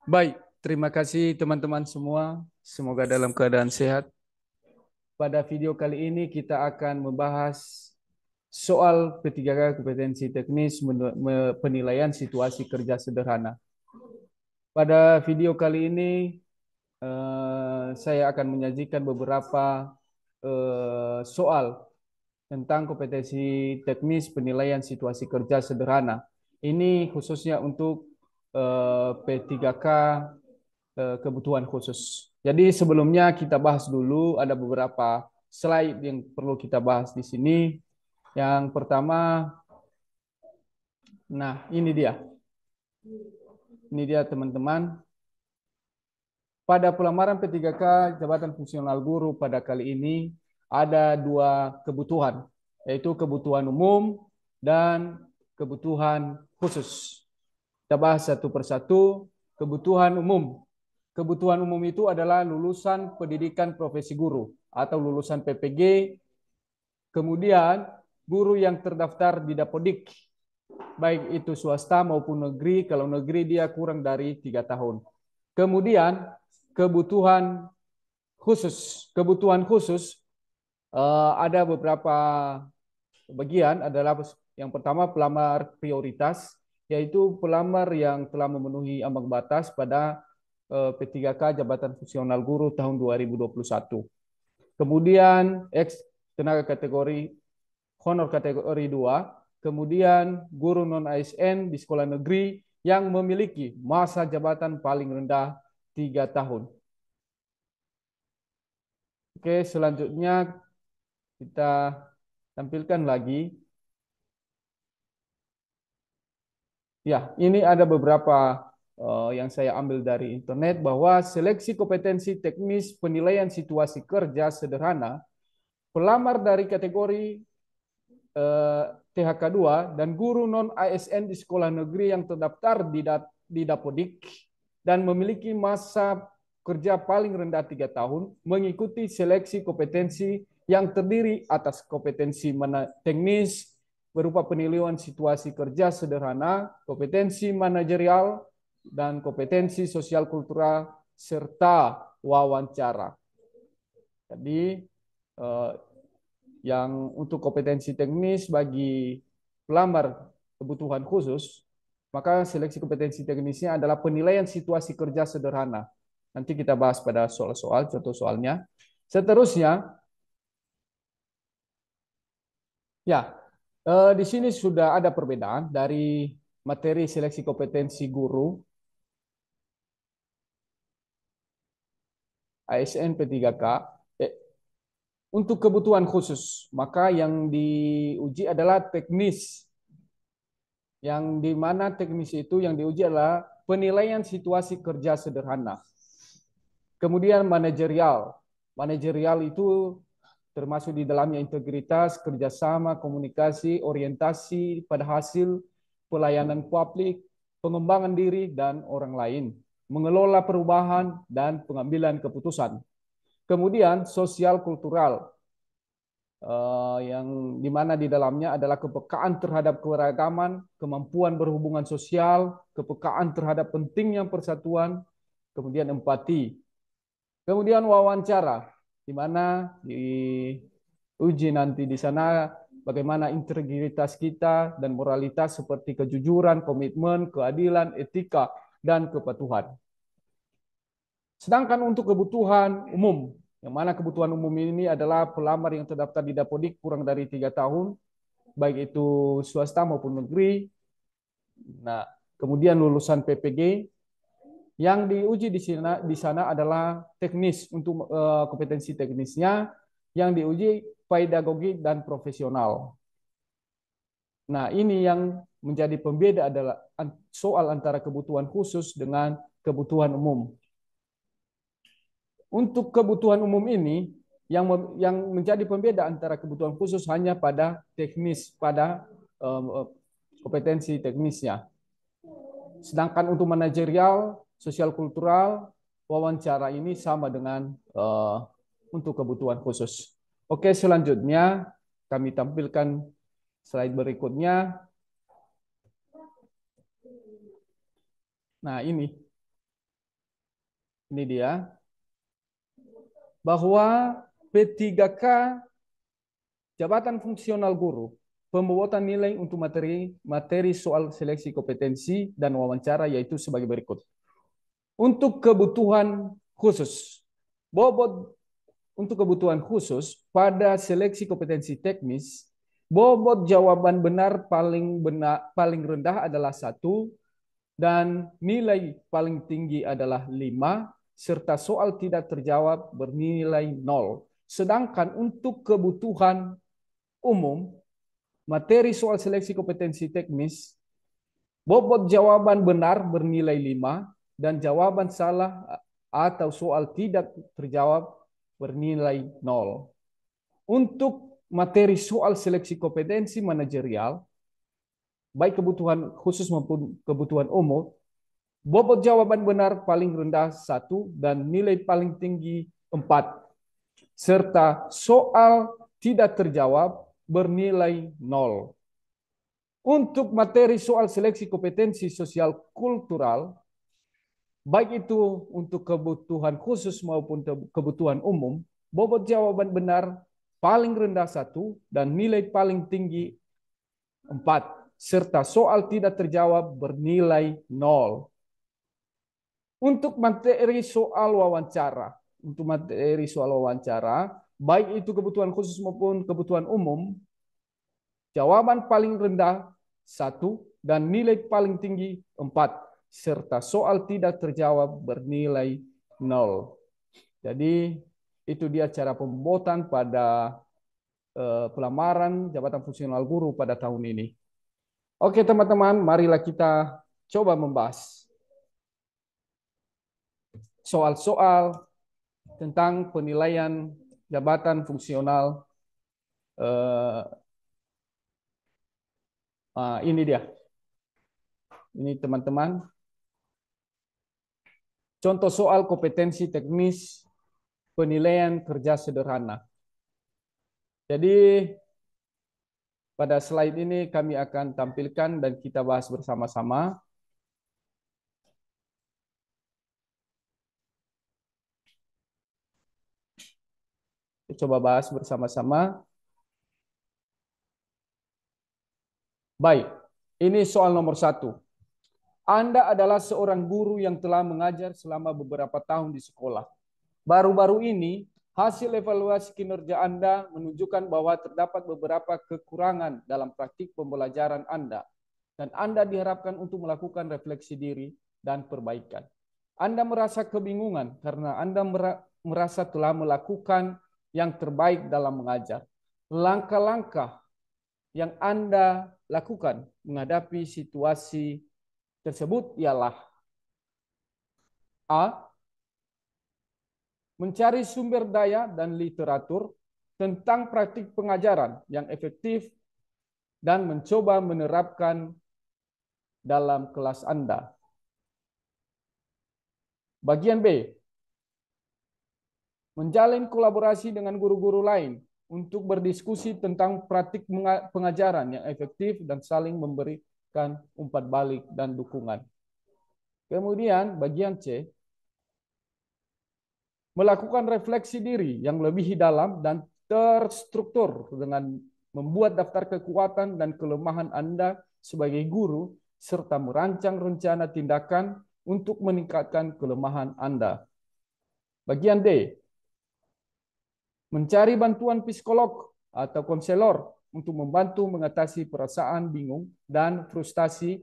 Baik, terima kasih teman-teman semua. Semoga dalam keadaan sehat. Pada video kali ini kita akan membahas soal P3K kompetensi teknis penilaian situasi kerja sederhana. Pada video kali ini saya akan menyajikan beberapa soal tentang kompetensi teknis penilaian situasi kerja sederhana. Ini khususnya untuk P3K kebutuhan khusus. Jadi sebelumnya kita bahas dulu ada beberapa slide yang perlu kita bahas di sini. Yang pertama, nah ini dia. Ini dia teman-teman. Pada pelamaran P3K jabatan fungsional guru pada kali ini ada dua kebutuhan, yaitu kebutuhan umum dan kebutuhan khusus. Kita bahas satu persatu. Kebutuhan umum. Kebutuhan umum itu adalah lulusan pendidikan profesi guru atau lulusan PPG, kemudian guru yang terdaftar di Dapodik, baik itu swasta maupun negeri. Kalau negeri dia kurang dari 3 tahun. Kemudian kebutuhan khusus. Kebutuhan khusus ada beberapa bagian. Adalah yang pertama pelamar prioritas, yaitu pelamar yang telah memenuhi ambang batas pada P3K jabatan fungsional guru tahun 2021. Kemudian X tenaga kategori honor kategori 2, kemudian guru non ASN di sekolah negeri yang memiliki masa jabatan paling rendah 3 tahun. Oke, selanjutnya kita tampilkan lagi. Ya, ini ada beberapa yang saya ambil dari internet bahwa seleksi kompetensi teknis penilaian situasi kerja sederhana, pelamar dari kategori THK2 dan guru non ASN di sekolah negeri yang terdaftar di Dapodik dan memiliki masa kerja paling rendah 3 tahun mengikuti seleksi kompetensi yang terdiri atas kompetensi teknis berupa penilaian situasi kerja sederhana, kompetensi manajerial, dan kompetensi sosial kultural serta wawancara. Jadi yang untuk kompetensi teknis bagi pelamar kebutuhan khusus, maka seleksi kompetensi teknisnya adalah penilaian situasi kerja sederhana. Nanti kita bahas pada soal-soal, contoh soalnya. Seterusnya, ya, di sini sudah ada perbedaan dari materi seleksi kompetensi guru ASN P3K untuk kebutuhan khusus. Maka yang diuji adalah teknis. Yang di mana teknis itu yang diuji adalah penilaian situasi kerja sederhana. Kemudian manajerial. Manajerial itu termasuk di dalamnya integritas, kerjasama, komunikasi, orientasi pada hasil, pelayanan publik, pengembangan diri dan orang lain, mengelola perubahan dan pengambilan keputusan. Kemudian sosial kultural, yang dimana di dalamnya adalah kepekaan terhadap keberagaman, kemampuan berhubungan sosial, kepekaan terhadap pentingnya persatuan, kemudian empati. Kemudian wawancara, di mana diuji nanti di sana bagaimana integritas kita dan moralitas seperti kejujuran, komitmen, keadilan, etika, dan kepatuhan. Sedangkan untuk kebutuhan umum, yang mana kebutuhan umum ini adalah pelamar yang terdaftar di Dapodik kurang dari 3 tahun, baik itu swasta maupun negeri. Nah, kemudian lulusan PPG, yang diuji di sana adalah teknis untuk kompetensi teknisnya, yang diuji pedagogi dan profesional. Nah, ini yang menjadi pembeda adalah soal antara kebutuhan khusus dengan kebutuhan umum. Untuk kebutuhan umum ini, yang menjadi pembeda antara kebutuhan khusus hanya pada teknis, pada kompetensi teknisnya. Sedangkan untuk manajerial, sosial kultural, wawancara ini sama dengan untuk kebutuhan khusus. Oke, selanjutnya kami tampilkan slide berikutnya. Nah, ini. Ini dia. Bahwa P3K jabatan fungsional guru, pembuatan nilai untuk materi soal seleksi kompetensi dan wawancara yaitu sebagai berikut. Untuk kebutuhan khusus, bobot untuk kebutuhan khusus pada seleksi kompetensi teknis, bobot jawaban benar paling rendah adalah 1 dan nilai paling tinggi adalah 5 serta soal tidak terjawab bernilai 0. Sedangkan untuk kebutuhan umum, materi soal seleksi kompetensi teknis, bobot jawaban benar bernilai 5 dan jawaban salah atau soal tidak terjawab bernilai 0. Untuk materi soal seleksi kompetensi manajerial, baik kebutuhan khusus maupun kebutuhan umum, bobot jawaban benar paling rendah 1 dan nilai paling tinggi 4, serta soal tidak terjawab bernilai 0. Untuk materi soal seleksi kompetensi sosial kultural, baik itu untuk kebutuhan khusus maupun kebutuhan umum, bobot jawaban benar paling rendah 1 dan nilai paling tinggi 4, serta soal tidak terjawab bernilai 0. Untuk materi soal wawancara, baik itu kebutuhan khusus maupun kebutuhan umum, jawaban paling rendah 1 dan nilai paling tinggi 4, serta soal tidak terjawab bernilai 0. Jadi itu dia cara pembuatan pada pelamaran jabatan fungsional guru pada tahun ini. Oke teman-teman, marilah kita coba membahas soal-soal tentang penilaian jabatan fungsional. Ini dia. Ini teman-teman. Contoh soal kompetensi teknis penilaian kerja sederhana. Jadi pada slide ini kami akan tampilkan dan kita bahas bersama-sama. Kita coba bahas bersama-sama. Baik, ini soal nomor 1. Anda adalah seorang guru yang telah mengajar selama beberapa tahun di sekolah. Baru-baru ini, hasil evaluasi kinerja Anda menunjukkan bahwa terdapat beberapa kekurangan dalam praktik pembelajaran Anda, dan Anda diharapkan untuk melakukan refleksi diri dan perbaikan. Anda merasa kebingungan karena Anda merasa telah melakukan yang terbaik dalam mengajar. Langkah-langkah yang Anda lakukan menghadapi situasi tersebut ialah A. Mencari sumber daya dan literatur tentang praktik pengajaran yang efektif dan mencoba menerapkan dalam kelas Anda. Bagian B. Menjalin kolaborasi dengan guru-guru lain untuk berdiskusi tentang praktik pengajaran yang efektif dan saling memberikan umpan balik dan dukungan. Kemudian bagian C, melakukan refleksi diri yang lebih dalam dan terstruktur dengan membuat daftar kekuatan dan kelemahan Anda sebagai guru serta merancang rencana tindakan untuk meningkatkan kelemahan Anda. Bagian D, mencari bantuan psikolog atau konselor untuk membantu mengatasi perasaan bingung dan frustasi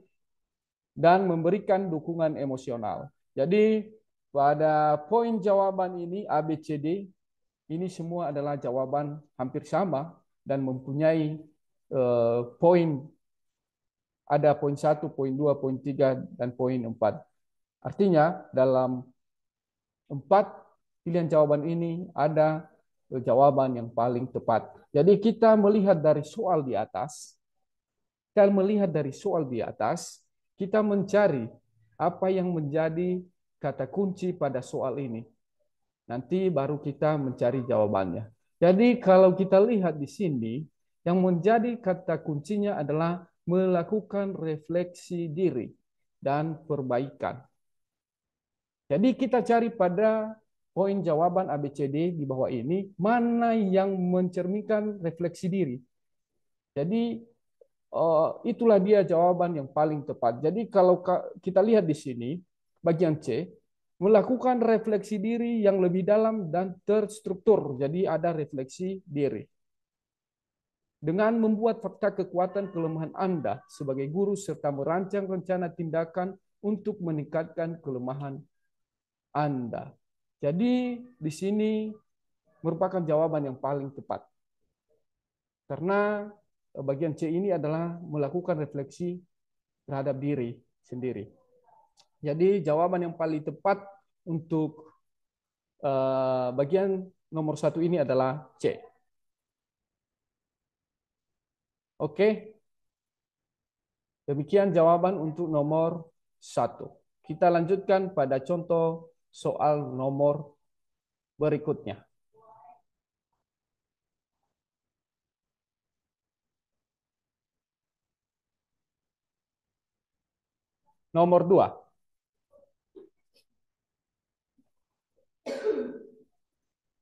dan memberikan dukungan emosional. Jadi pada poin jawaban ini A, B, C, D, ini semua adalah jawaban hampir sama dan mempunyai poin. Ada poin 1, poin 2, poin 3, dan poin 4. Artinya dalam 4 pilihan jawaban ini ada jawaban yang paling tepat. Jadi kita melihat dari soal di atas, kita mencari apa yang menjadi kata kunci pada soal ini. Nanti baru kita mencari jawabannya. Jadi kalau kita lihat di sini, yang menjadi kata kuncinya adalah melakukan refleksi diri dan perbaikan. Jadi kita cari pada poin jawaban ABCD di bawah ini, mana yang mencerminkan refleksi diri. Jadi itulah dia jawaban yang paling tepat. Jadi kalau kita lihat di sini, bagian C, melakukan refleksi diri yang lebih dalam dan terstruktur. Jadi ada refleksi diri. Dengan membuat fakta kekuatan kelemahan Anda sebagai guru serta merancang rencana tindakan untuk meningkatkan kelemahan Anda. Jadi di sini merupakan jawaban yang paling tepat. Karena bagian C ini adalah melakukan refleksi terhadap diri sendiri. Jadi jawaban yang paling tepat untuk bagian nomor 1 ini adalah C. Oke, demikian jawaban untuk nomor 1. Kita lanjutkan pada contoh soal nomor berikutnya. Nomor 2.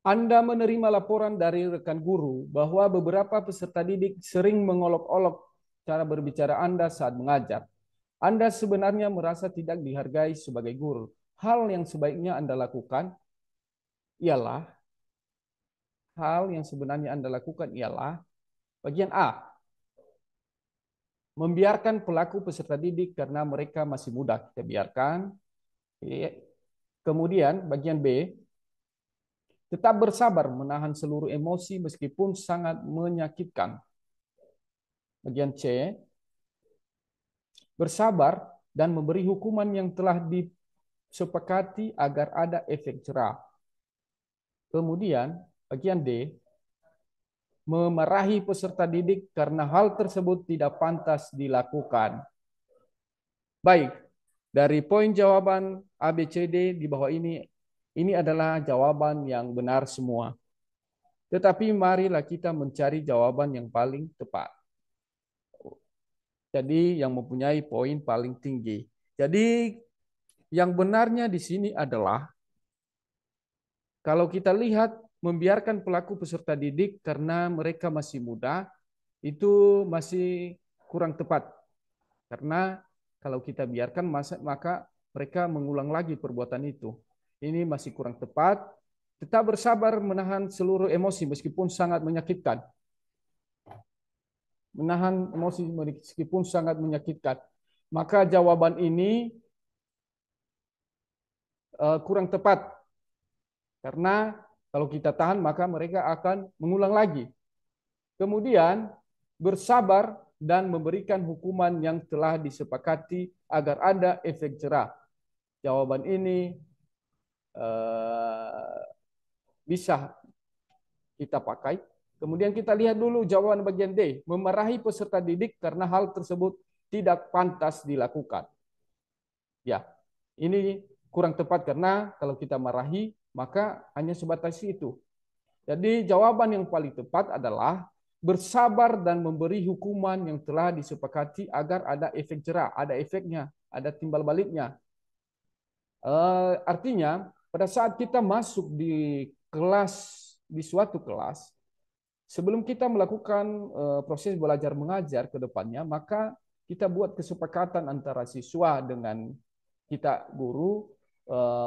Anda menerima laporan dari rekan guru bahwa beberapa peserta didik sering mengolok-olok cara berbicara Anda saat mengajar. Anda sebenarnya merasa tidak dihargai sebagai guru. Hal yang sebaiknya Anda lakukan ialah bagian A, membiarkan pelaku peserta didik karena mereka masih muda. Kita biarkan. Kemudian bagian B, tetap bersabar menahan seluruh emosi meskipun sangat menyakitkan. Bagian C, bersabar dan memberi hukuman yang telah disepakati agar ada efek jerah. Kemudian bagian D, memarahi peserta didik karena hal tersebut tidak pantas dilakukan. Baik, dari poin jawaban A, B, C, D di bawah ini adalah jawaban yang benar semua. Tetapi marilah kita mencari jawaban yang paling tepat. Jadi yang mempunyai poin paling tinggi. Jadi yang benarnya di sini adalah kalau kita lihat membiarkan pelaku peserta didik karena mereka masih muda, itu masih kurang tepat. Karena kalau kita biarkan maka mereka mengulang lagi perbuatan itu. Ini masih kurang tepat. Tetap bersabar menahan seluruh emosi meskipun sangat menyakitkan. Menahan emosi meskipun sangat menyakitkan. Maka jawaban ini kurang tepat. Karena kalau kita tahan maka mereka akan mengulang lagi. Kemudian bersabar dan memberikan hukuman yang telah disepakati agar ada efek jerah. Jawaban ini bisa kita pakai. Kemudian kita lihat dulu jawaban bagian D, memarahi peserta didik karena hal tersebut tidak pantas dilakukan. Ya, ini kurang tepat karena kalau kita marahi maka hanya sebatas itu. Jadi jawaban yang paling tepat adalah bersabar dan memberi hukuman yang telah disepakati agar ada efek jerah, ada efeknya, ada timbal baliknya. Artinya pada saat kita masuk di suatu kelas, sebelum kita melakukan proses belajar mengajar ke depannya, maka kita buat kesepakatan antara siswa dengan kita guru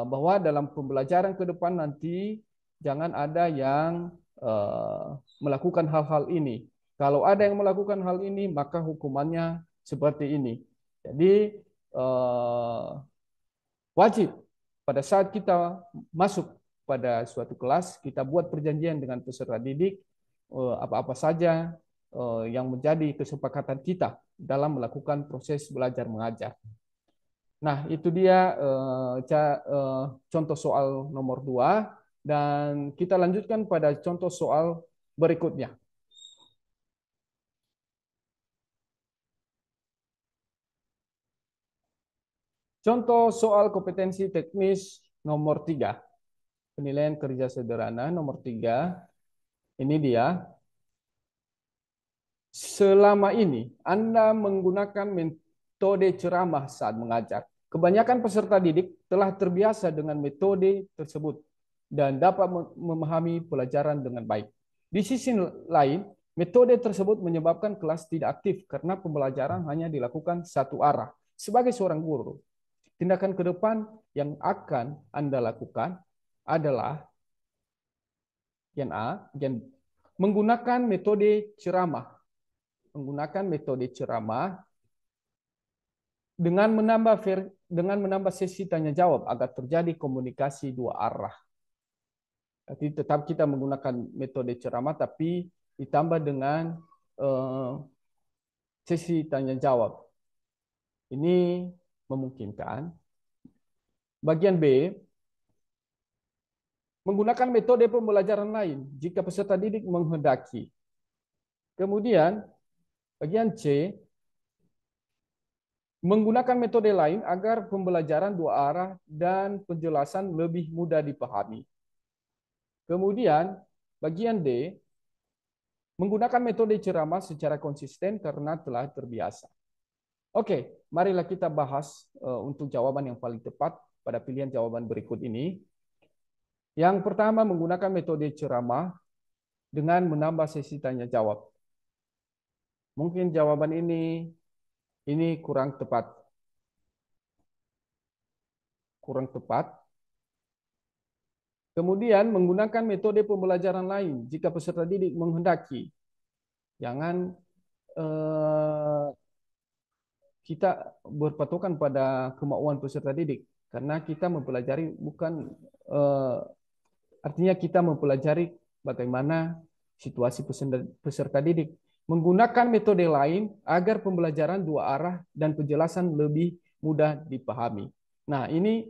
bahwa dalam pembelajaran ke depan nanti jangan ada yang melakukan hal-hal ini. Kalau ada yang melakukan hal ini, maka hukumannya seperti ini. Jadi wajib pada saat kita masuk pada suatu kelas, kita buat perjanjian dengan peserta didik apa-apa saja yang menjadi kesepakatan kita dalam melakukan proses belajar mengajar. Nah, itu dia contoh soal nomor 2 dan kita lanjutkan pada contoh soal berikutnya. Contoh soal kompetensi teknis nomor 3. Penilaian kerja sederhana nomor 3. Ini dia. Selama ini Anda menggunakan metode ceramah saat mengajar. Kebanyakan peserta didik telah terbiasa dengan metode tersebut dan dapat memahami pelajaran dengan baik. Di sisi lain, metode tersebut menyebabkan kelas tidak aktif karena pembelajaran hanya dilakukan satu arah. Sebagai seorang guru, tindakan ke depan yang akan Anda lakukan adalah yang A, menggunakan metode ceramah. Menggunakan metode ceramah dengan menambah sesi tanya jawab agar terjadi komunikasi dua arah. Jadi tetap kita menggunakan metode ceramah tapi ditambah dengan sesi tanya jawab. Ini memungkinkan. Bagian B, menggunakan metode pembelajaran lain jika peserta didik menghendaki. Kemudian bagian C, menggunakan metode lain agar pembelajaran dua arah dan penjelasan lebih mudah dipahami. Kemudian, bagian D, menggunakan metode ceramah secara konsisten karena telah terbiasa. Oke, marilah kita bahas untuk jawaban yang paling tepat pada pilihan jawaban berikut ini. Yang pertama, menggunakan metode ceramah dengan menambah sesi tanya jawab. Mungkin jawaban ini kurang tepat. Kurang tepat. Kemudian menggunakan metode pembelajaran lain jika peserta didik menghendaki. Jangan kita berpatokan pada kemauan peserta didik karena kita mempelajari bukan artinya kita mempelajari bagaimana situasi peserta didik. Menggunakan metode lain agar pembelajaran dua arah dan penjelasan lebih mudah dipahami. Nah, ini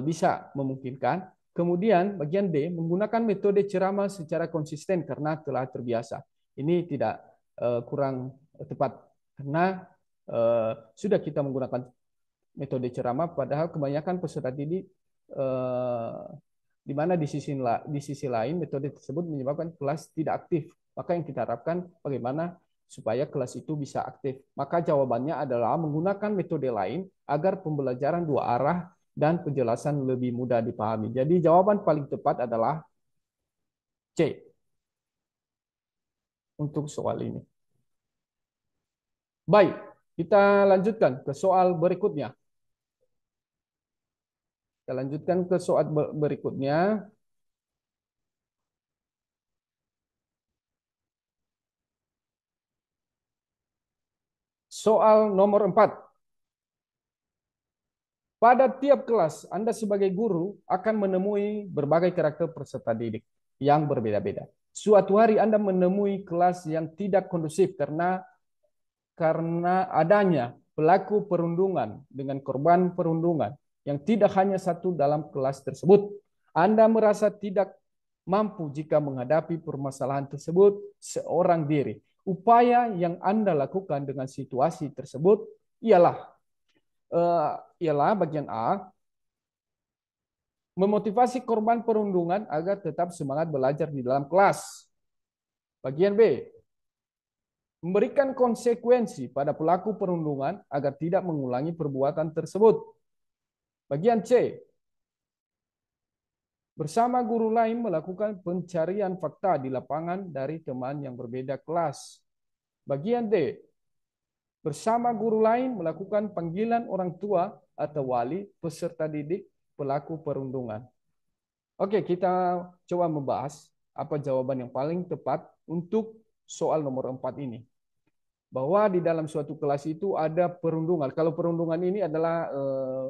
bisa memungkinkan. Kemudian bagian D, menggunakan metode ceramah secara konsisten karena telah terbiasa. Ini tidak kurang tepat karena sudah kita menggunakan metode ceramah, padahal kebanyakan peserta didik di mana di sisi lain metode tersebut menyebabkan kelas tidak aktif. Maka yang kita harapkan bagaimana supaya kelas itu bisa aktif. Maka jawabannya adalah menggunakan metode lain agar pembelajaran dua arah dan penjelasan lebih mudah dipahami. Jadi jawaban paling tepat adalah C untuk soal ini. Baik, kita lanjutkan ke soal berikutnya. Kita lanjutkan ke soal berikutnya. Soal nomor 4. Pada tiap kelas, Anda sebagai guru akan menemui berbagai karakter peserta didik yang berbeda-beda. Suatu hari Anda menemui kelas yang tidak kondusif karena adanya pelaku perundungan dengan korban perundungan yang tidak hanya satu dalam kelas tersebut. Anda merasa tidak mampu jika menghadapi permasalahan tersebut seorang diri. Upaya yang Anda lakukan dengan situasi tersebut ialah bagian A, memotivasi korban perundungan agar tetap semangat belajar di dalam kelas. Bagian B, memberikan konsekuensi pada pelaku perundungan agar tidak mengulangi perbuatan tersebut. Bagian C, bersama guru lain melakukan pencarian fakta di lapangan dari teman yang berbeda kelas. Bagian D, bersama guru lain melakukan panggilan orang tua atau wali peserta didik pelaku perundungan. Oke, kita coba membahas apa jawaban yang paling tepat untuk soal nomor 4 ini. Bahwa di dalam suatu kelas itu ada perundungan. Kalau perundungan ini adalah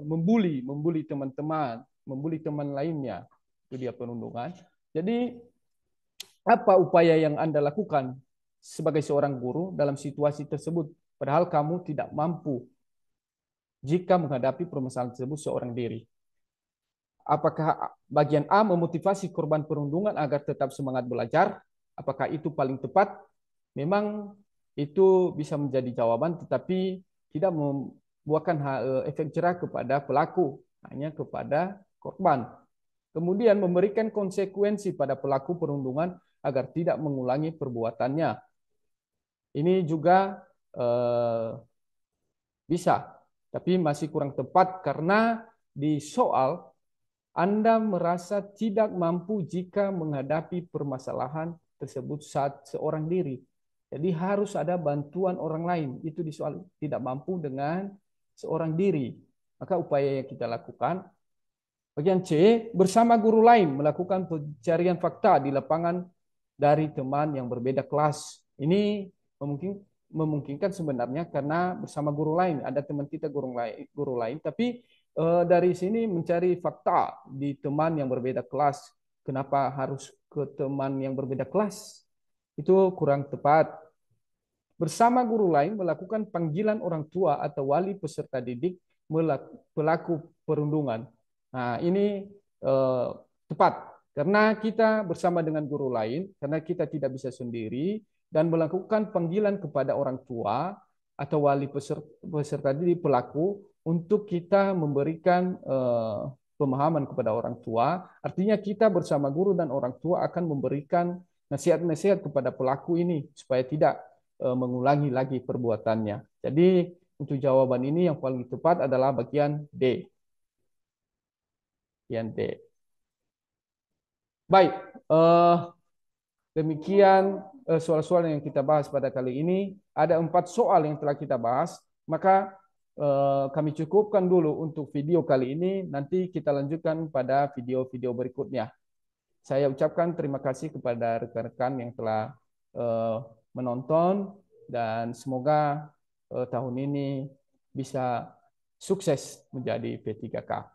membuli teman-teman, membuli teman lainnya. Itu dia perundungan. Jadi apa upaya yang Anda lakukan sebagai seorang guru dalam situasi tersebut? Padahal kamu tidak mampu jika menghadapi permasalahan tersebut seorang diri. Apakah bagian A memotivasi korban perundungan agar tetap semangat belajar? Apakah itu paling tepat? Memang itu bisa menjadi jawaban, tetapi tidak membuahkan efek jerah kepada pelaku, hanya kepada korban. Kemudian memberikan konsekuensi pada pelaku perundungan agar tidak mengulangi perbuatannya. Ini juga bisa Tapi masih kurang tepat karena di soal Anda merasa tidak mampu jika menghadapi permasalahan tersebut saat seorang diri. Jadi harus ada bantuan orang lain. Itu di soal tidak mampu dengan seorang diri. Maka upaya yang kita lakukan. Bagian C, bersama guru lain melakukan pencarian fakta di lapangan dari teman yang berbeda kelas. Ini memungkinkan sebenarnya karena bersama guru lain, ada teman kita guru lain, tapi dari sini mencari fakta di teman yang berbeda kelas. Kenapa harus ke teman yang berbeda kelas? Itu kurang tepat. Bersama guru lain melakukan panggilan orang tua atau wali peserta didik pelaku perundungan. Nah, ini eh, tepat karena kita bersama dengan guru lain, karena kita tidak bisa sendiri dan melakukan panggilan kepada orang tua atau wali peserta didik pelaku untuk kita memberikan pemahaman kepada orang tua. Artinya kita bersama guru dan orang tua akan memberikan nasihat-nasihat kepada pelaku ini supaya tidak mengulangi lagi perbuatannya. Jadi untuk jawaban ini yang paling tepat adalah bagian D. Bagian D. Baik, demikian soal-soal yang kita bahas pada kali ini. Ada 4 soal yang telah kita bahas, maka kami cukupkan dulu untuk video kali ini. Nanti kita lanjutkan pada video-video berikutnya. Saya ucapkan terima kasih kepada rekan-rekan yang telah menonton dan semoga tahun ini bisa sukses menjadi P3K.